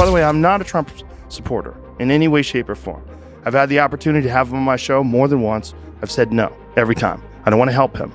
By the way, I'm not a Trump supporter in any way, shape, or form. I've had the opportunity to have him on my show more than once. I've said no every time. I don't want to help him.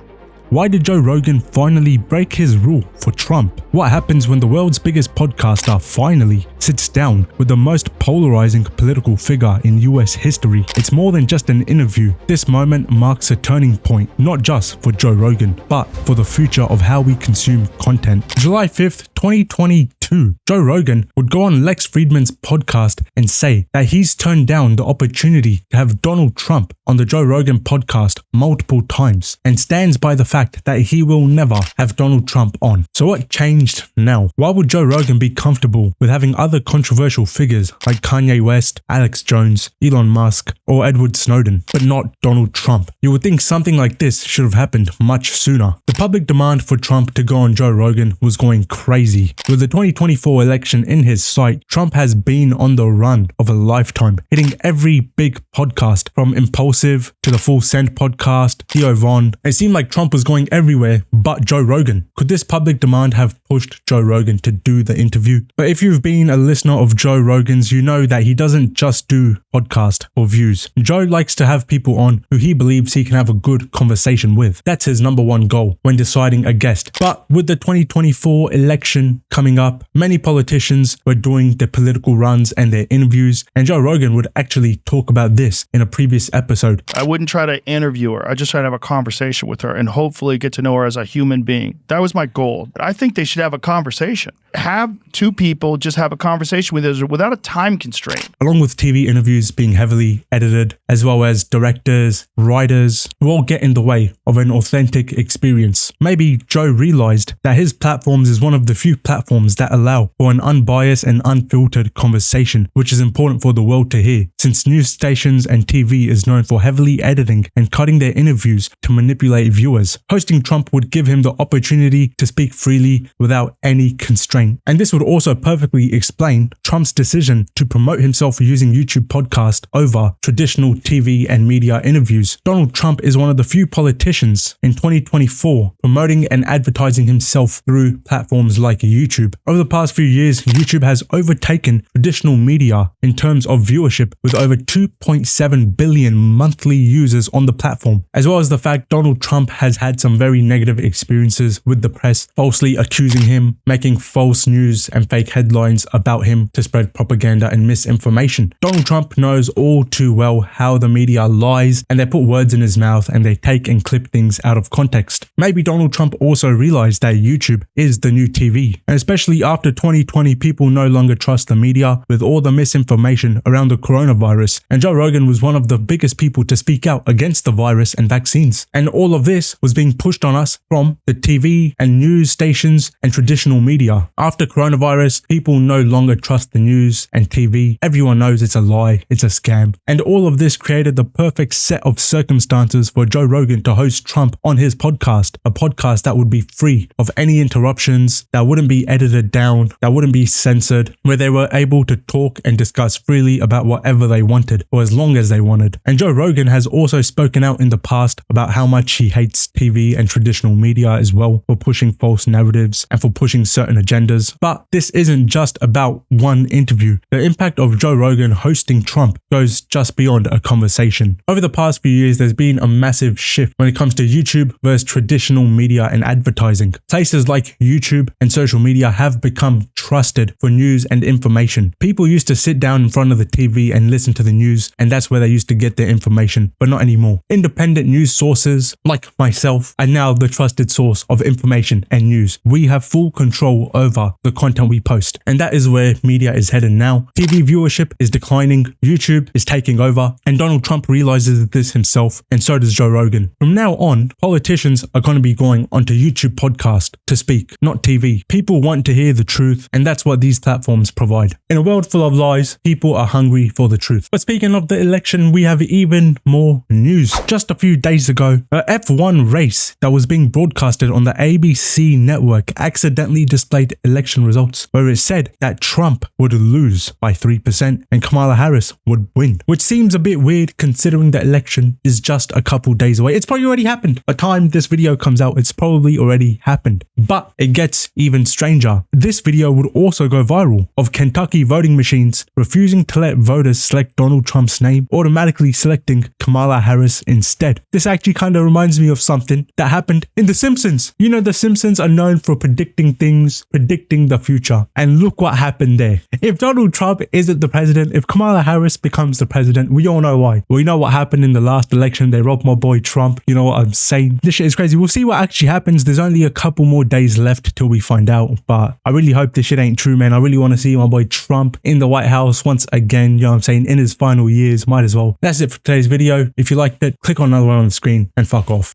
Why did Joe Rogan finally break his rule for Trump? What happens when the world's biggest podcaster finally sits down with the most polarizing political figure in US history? It's more than just an interview. This moment marks a turning point, not just for Joe Rogan, but for the future of how we consume content. July 5th, 2022, Joe Rogan would go on Lex Fridman's podcast and say that he's turned down the opportunity to have Donald Trump on the Joe Rogan podcast multiple times and stands by the fact that he will never have Donald Trump on. So what changed now? Why would Joe Rogan be comfortable with having other controversial figures like Kanye West, Alex Jones, Elon Musk, or Edward Snowden, but not Donald Trump? You would think something like this should have happened much sooner. The public demand for Trump to go on Joe Rogan was going crazy. With the 2024 election in his sight, Trump has been on the run of a lifetime, hitting every big podcast from Impulsive to the Full Send podcast, Theo Von. It seemed like Trump was going everywhere but Joe Rogan. Could this public demand have pushed Joe Rogan to do the interview? But if you've been a listener of Joe Rogan's, you know that he doesn't just do podcast for views. Joe likes to have people on who he believes he can have a good conversation with. That's his number one goal when deciding a guest. But with the 2024 election coming up, many politicians were doing their political runs and their interviews, and Joe Rogan would actually talk about this in a previous episode. I wouldn't try to interview her. I just try to have a conversation with her and hopefully get to know her as a human being. That was my goal. I think they should have a conversation. Have two people just have a conversation with us without a time constraint. Along with TV interviews being heavily edited, as well as directors, writers, who all get in the way of an authentic experience. Maybe Joe realized that his platforms is one of the few platforms that allow for an unbiased and unfiltered conversation, which is important for the world to hear, since news stations and TV is known for heavily editing and cutting their interviews to manipulate viewers. Hosting Trump would give him the opportunity to speak freely without any constraint. And this would also perfectly explain Trump's decision to promote himself using YouTube podcast over traditional TV and media interviews. Donald Trump is one of the few politicians in 2024 promoting and advertising himself through platforms like YouTube. Over the past few years, YouTube has overtaken traditional media in terms of viewership with over 2.7 billion monthly users on the platform, as well as the fact Donald Trump has had some very negative experiences with the press, falsely accusing him, making false news and fake headlines about him to spread propaganda and misinformation. Donald Trump knows all too well how the media lies, and they put words in his mouth and they take and clip things out of context. Maybe Donald Trump also realized that YouTube is the new TV, and especially after 2020, people no longer trust the media with all the misinformation around the coronavirus, and Joe Rogan was one of the biggest people to speak out against the virus and vaccines. And all of this was being pushed on us from the TV and news stations and traditional media. After coronavirus, people no longer trust the news and TV. Everyone knows it's a lie, it's a scam. And all of this created the perfect set of circumstances for Joe Rogan to host Trump on his podcast, a podcast that would be free of any interruptions, that wouldn't be edited down, that wouldn't be censored, where they were able to talk and discuss freely about whatever they wanted for as long as they wanted. And Joe Rogan has also spoken out in the past about how much he hates TV and traditional media as well for pushing false narratives and for pushing certain agendas. But this isn't just about one interview. The impact of Joe Rogan hosting Trump goes just beyond a conversation. Over the past few years, there's been a massive shift when it comes to YouTube versus traditional media and advertising. Places like YouTube and social media have become trusted for news and information. People used to sit down in front of the TV and listen to the news, and that's where they used to get their information, but not anymore. Independent news sources like myself are now the trusted source of information and news. We have full control over the content we post, and that is where media is headed now. TV viewership is declining, YouTube is taking over, and Donald Trump realizes this himself, and so does Joe Rogan. From now on, politicians are going to be going onto YouTube podcast to speak, not TV. People want to hear the truth, and that's what these platforms provide. In a world full of lies, people are hungry for the truth. But speaking of the election, we have even more news. Just a few days ago, a F1 race race that was being broadcasted on the ABC network accidentally displayed election results where it said that Trump would lose by 3% and Kamala Harris would win, which seems a bit weird considering the election is just a couple days away. It's probably already happened. By the time this video comes out, it's probably already happened. But it gets even stranger. This video would also go viral of Kentucky voting machines refusing to let voters select Donald Trump's name, automatically selecting Kamala Harris instead. This actually kind of reminds me of something that happened in The Simpsons. You know, The Simpsons are known for predicting things, predicting the future. And look what happened there. If Donald Trump isn't the president, if Kamala Harris becomes the president, we all know why. We know what happened in the last election. They robbed my boy Trump. You know what I'm saying? This shit is crazy. We'll see what actually happens. There's only a couple more days left till we find out. But I really hope this shit ain't true, man. I really want to see my boy Trump in the White House once again. You know what I'm saying? In his final years. Might as well. That's it for today's video. If you liked it, click on another one on the screen and fuck off.